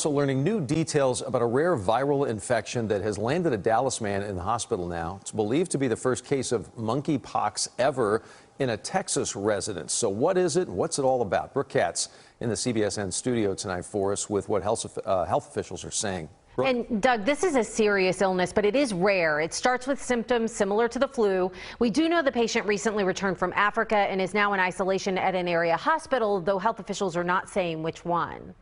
Also learning new details about a rare viral infection that has landed a Dallas man in the hospital now. It's believed to be the first case of monkeypox ever in a Texas residence. So what is it and what's it all about? Brooke Katz in the CBSN studio tonight for us with what health officials are saying. Brooke? And Doug, this is a serious illness, but it is rare. It starts with symptoms similar to the flu. We do know the patient recently returned from Africa and is now in isolation at an area hospital, though health officials are not saying which one.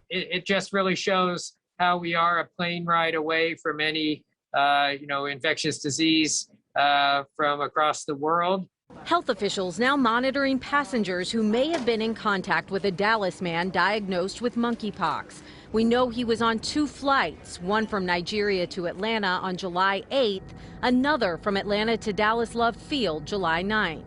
It just really shows how we are a plane ride away from any, infectious disease from across the world. Health officials now monitoring passengers who may have been in contact with a Dallas man diagnosed with monkeypox. We know he was on 2 flights, one from Nigeria to Atlanta on July 8th, another from Atlanta to Dallas Love Field July 9th.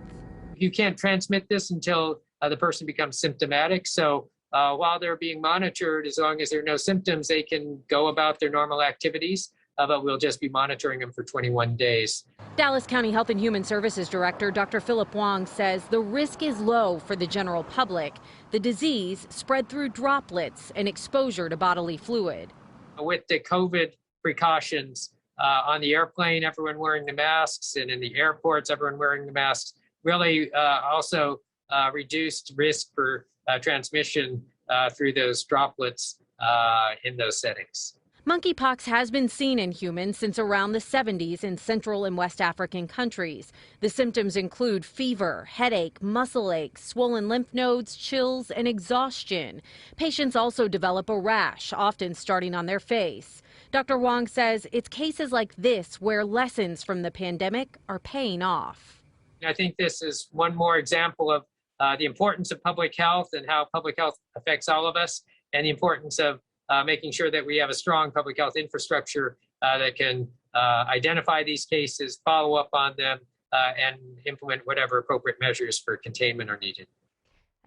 You can't transmit this until the person becomes symptomatic. So while they're being monitored, as long as there are no symptoms, they can go about their normal activities, but we'll just be monitoring them for 21 days. Dallas County Health and Human Services Director Dr. Philip Wong says the risk is low for the general public. The disease spread through droplets and exposure to bodily fluid. With the COVID precautions on the airplane, everyone wearing the masks, and in the airports, everyone wearing the masks, really also reduced risk for transmission through those droplets in those settings. Monkeypox has been seen in humans since around the 70s in Central and West African countries. The symptoms include fever, headache, muscle aches, swollen lymph nodes, chills, and exhaustion. Patients also develop a rash, often starting on their face. Dr. Wong says it's cases like this where lessons from the pandemic are paying off. I think this is one more example of the importance of public health and how public health affects all of us, and the importance of making sure that we have a strong public health infrastructure that can identify these cases, follow up on them, and implement whatever appropriate measures for containment are needed.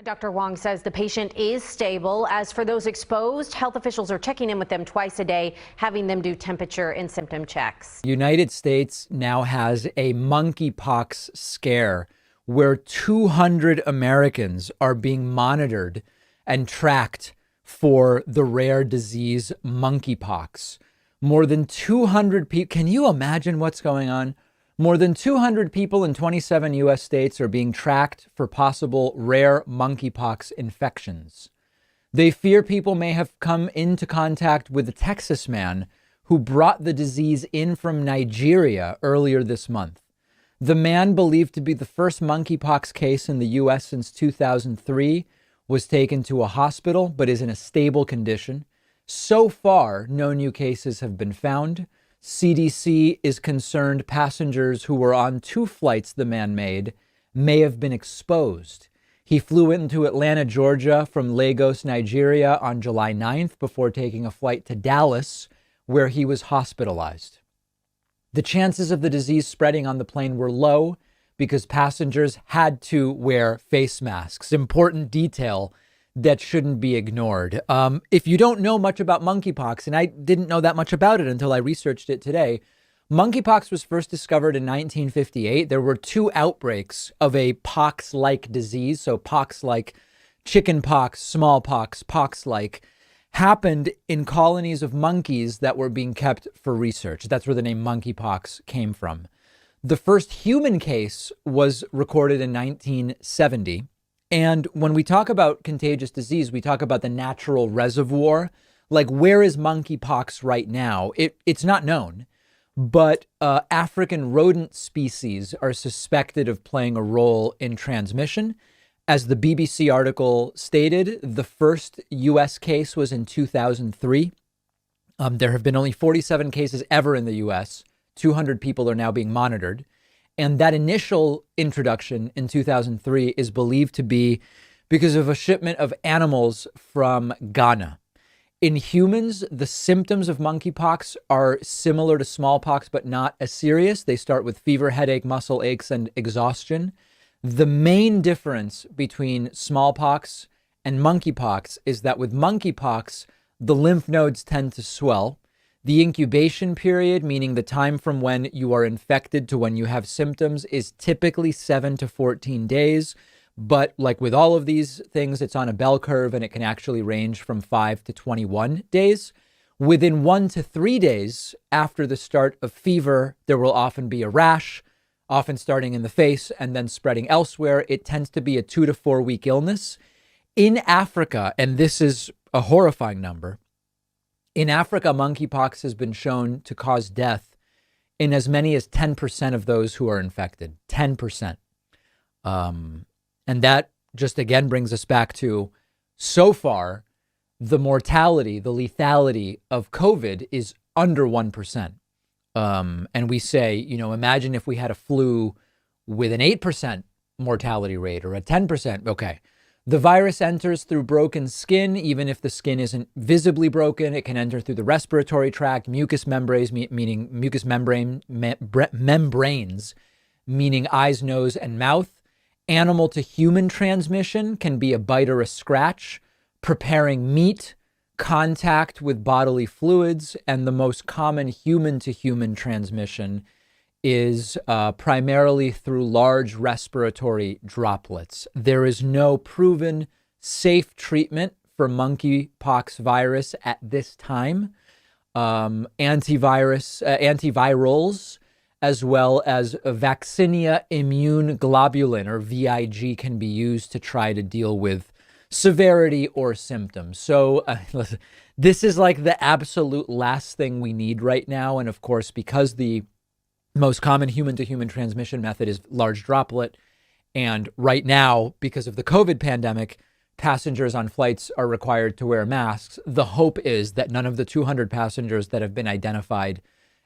Dr. Wong says the patient is stable. As for those exposed, health officials are checking in with them twice a day, having them do temperature and symptom checks. The United States now has a monkeypox scare where 200 Americans are being monitored and tracked for the rare disease monkeypox. More than 200 people. Can you imagine what's going on? More than 200 people in 27 U.S. states are being tracked for possible rare monkeypox infections. They fear people may have come into contact with a Texas man who brought the disease in from Nigeria earlier this month. The man, believed to be the first monkeypox case in the U.S. since 2003, was taken to a hospital but is in a stable condition. So far, no new cases have been found. CDC is concerned passengers who were on 2 flights the man made may have been exposed. He flew into Atlanta, Georgia from Lagos, Nigeria on July 9th before taking a flight to Dallas, where he was hospitalized. The chances of the disease spreading on the plane were low because passengers had to wear face masks. Important detail that shouldn't be ignored. If you don't know much about monkeypox, and I didn't know that much about it until I researched it today, monkeypox was first discovered in 1958. There were 2 outbreaks of a pox-like disease. So pox-like, chickenpox, smallpox, pox-like, happened in colonies of monkeys that were being kept for research. That's where the name monkeypox came from. The first human case was recorded in 1970. And when we talk about contagious disease, we talk about the natural reservoir. Like, where is monkeypox right now? It's not known. But African rodent species are suspected of playing a role in transmission. As the BBC article stated, the first U.S. case was in 2003. There have been only 47 cases ever in the U.S. 200 people are now being monitored. And that initial introduction in 2003 is believed to be because of a shipment of animals from Ghana. In humans, the symptoms of monkeypox are similar to smallpox, but not as serious. They start with fever, headache, muscle aches, and exhaustion. The main difference between smallpox and monkeypox is that with monkeypox, the lymph nodes tend to swell. The incubation period, meaning the time from when you are infected to when you have symptoms, is typically 7 to 14 days. But like with all of these things, it's on a bell curve and it can actually range from 5 to 21 days. Within 1 to 3 days after the start of fever, there will often be a rash, often starting in the face and then spreading elsewhere. It tends to be a 2 to 4 week illness. In Africa, and this is a horrifying number, in Africa, monkeypox has been shown to cause death in as many as 10% of those who are infected. 10%. And that just again brings us back to, so far, the mortality, the lethality of COVID is under 1%. And we say, imagine if we had a flu with an 8% mortality rate or a 10%. Okay. The virus enters through broken skin. Even if the skin isn't visibly broken, it can enter through the respiratory tract, mucous membranes, meaning mucous membranes, meaning eyes, nose, and mouth. Animal to human transmission can be a bite or a scratch, preparing meat, contact with bodily fluids, and the most common human to human transmission is primarily through large respiratory droplets. There is no proven safe treatment for monkeypox virus at this time. Antivirals, as well as vaccinia immune globulin, or VIG, can be used to try to deal with severity or symptoms. So listen, this is like the absolute last thing we need right now. And of course, because the most common human-to-human transmission method is large droplet, and right now, because of the COVID pandemic, passengers on flights are required to wear masks. The hope is that none of the 200 passengers that have been identified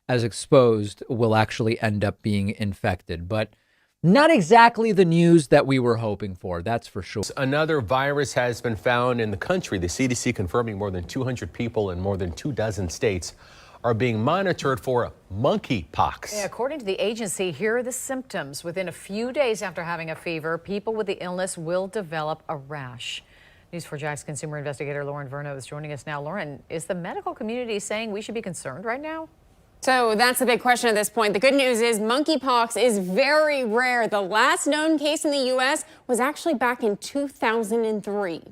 as exposed will actually end up being infected. But not exactly the news that we were hoping for, that's for sure. Another virus has been found in the country. The CDC confirming more than 200 people in more than 24 states are being monitored for monkeypox. Yeah, according to the agency, here are the symptoms. Within a few days after having a fever, people with the illness will develop a rash. News4JAX consumer investigator Lauren Verno is joining us now. Lauren, is the medical community saying we should be concerned right now? So that's the big question at this point. The good news is monkeypox is very rare. The last known case in the U.S. was actually back in 2003.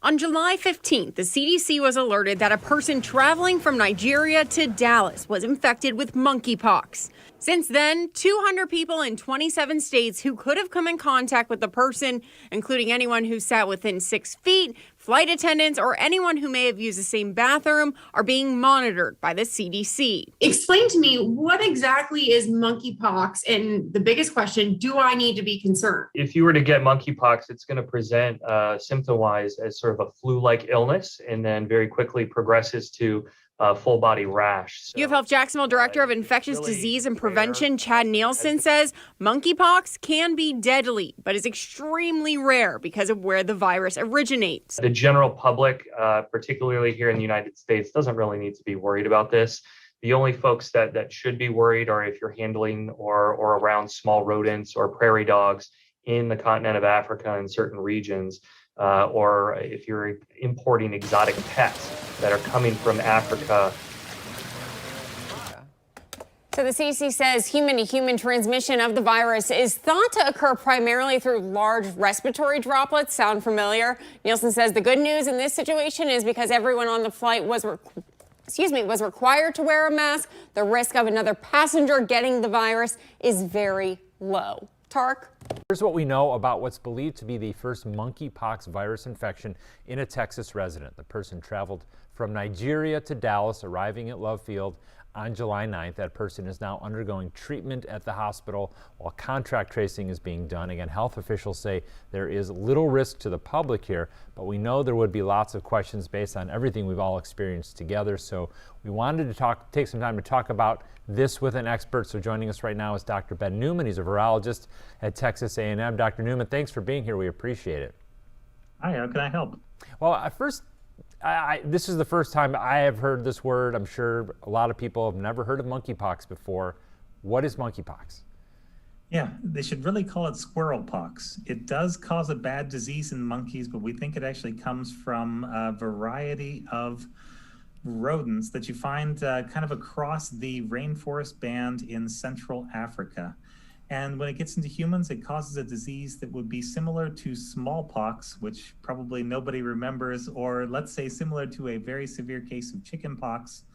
On July 15th, the CDC was alerted that a person traveling from Nigeria to Dallas was infected with monkeypox. Since then, 200 people in 27 states who could have come in contact with the person, including anyone who sat within 6 feet, flight attendants, or anyone who may have used the same bathroom, are being monitored by the CDC. Explain to me, what exactly is monkeypox? And the biggest question, do I need to be concerned? If you were to get monkeypox, it's going to present symptom-wise as sort of a flu-like illness, and then very quickly progresses to full body rash. So, UF Health Jacksonville Director of Infectious Disease and Prevention, Chad Nielsen, says monkeypox can be deadly, but is extremely rare because of where the virus originates. The general public, particularly here in the United States, doesn't really need to be worried about this. The only folks that should be worried are if you're handling or around small rodents or prairie dogs in the continent of Africa in certain regions. Or if you're importing exotic pets that are coming from Africa. So the CDC says human-to-human transmission of the virus is thought to occur primarily through large respiratory droplets. Sound familiar? Nielsen says the good news in this situation is because everyone on the flight was required to wear a mask, the risk of another passenger getting the virus is very low. Tark? Here's what we know about what's believed to be the first monkeypox virus infection in a Texas resident. The person traveled from Nigeria to Dallas, arriving at Love Field on July 9th. That person is now undergoing treatment at the hospital while contract tracing is being done. Again, health officials say there is little risk to the public here, but we know there would be lots of questions based on everything we've all experienced together. So we wanted to take some time to talk about this with an expert. So joining us right now is Dr. Ben Newman. He's a virologist at Texas A&M. Dr. Newman, thanks for being here. We appreciate it. Hi, how can I help? Well, this is the first time I have heard this word. I'm sure a lot of people have never heard of monkeypox before. What is monkeypox? Yeah, they should really call it squirrel pox. It does cause a bad disease in monkeys, but we think it actually comes from a variety of rodents that you find kind of across the rainforest band in Central Africa. And when it gets into humans, it causes a disease that would be similar to smallpox, which probably nobody remembers, or let's say similar to a very severe case of chickenpox.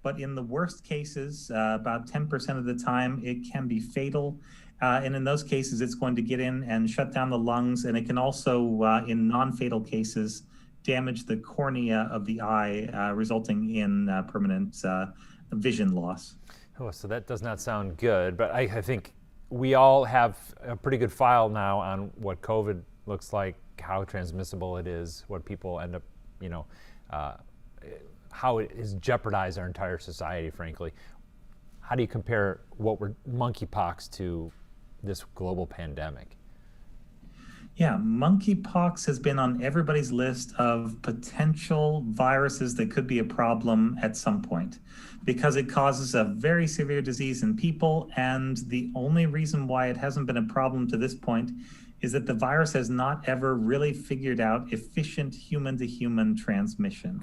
But in the worst cases, about 10% of the time, it can be fatal. And in those cases, it's going to get in and shut down the lungs. And it can also, in non-fatal cases, damage the cornea of the eye, resulting in permanent vision loss. Oh, so that does not sound good, but I think we all have a pretty good file now on what COVID looks like, how transmissible it is, what people end up, how it has jeopardized our entire society, frankly. How do you compare monkeypox to this global pandemic? Yeah, monkeypox has been on everybody's list of potential viruses that could be a problem at some point because it causes a very severe disease in people. And the only reason why it hasn't been a problem to this point is that the virus has not ever really figured out efficient human-to-human transmission.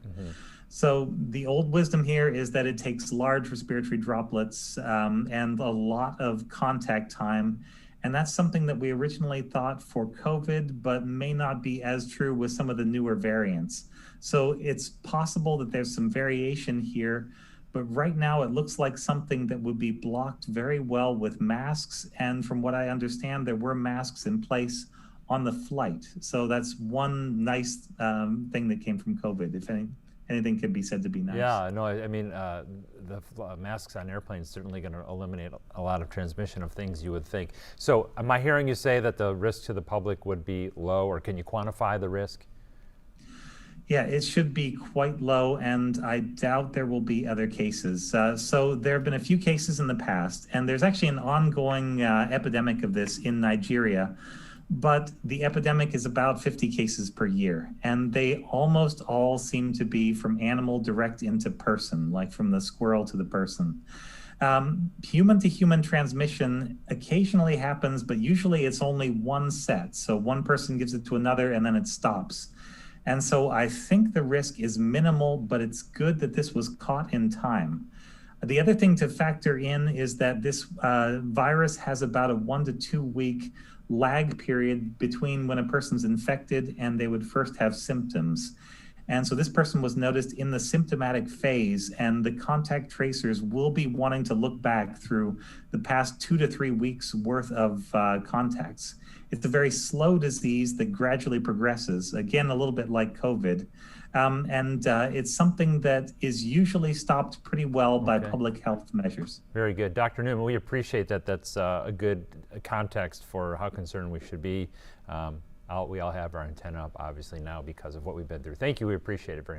So the old wisdom here is that it takes large respiratory droplets and a lot of contact time. And that's something that we originally thought for COVID, but may not be as true with some of the newer variants. So it's possible that there's some variation here, but right now it looks like something that would be blocked very well with masks. And from what I understand, there were masks in place on the flight. So that's one nice thing that came from COVID, if anything could be said to be nice. Yeah, no, I mean, the masks on airplanes certainly going to eliminate a lot of transmission of things, you would think. So am I hearing you say that the risk to the public would be low, or can you quantify the risk? Yeah, it should be quite low, and I doubt there will be other cases. So there have been a few cases in the past, and there's actually an ongoing epidemic of this in Nigeria. But the epidemic is about 50 cases per year, and they almost all seem to be from animal direct into person, like from the squirrel to the person. Human-to-human transmission occasionally happens, but usually it's only one set. So one person gives it to another, and then it stops. And so I think the risk is minimal, but it's good that this was caught in time. The other thing to factor in is that this virus has about a 1 to 2 week lag period between when a person's infected and they would first have symptoms. And so this person was noticed in the symptomatic phase, and the contact tracers will be wanting to look back through the past 2 to 3 weeks worth of contacts. It's a very slow disease that gradually progresses, again, a little bit like COVID. And it's something that is usually stopped pretty well by public health measures. Very good. Dr. Newman, we appreciate that. That's a good context for how concerned we should be. We all have our antenna up, obviously, now because of what we've been through. Thank you. We appreciate it very much.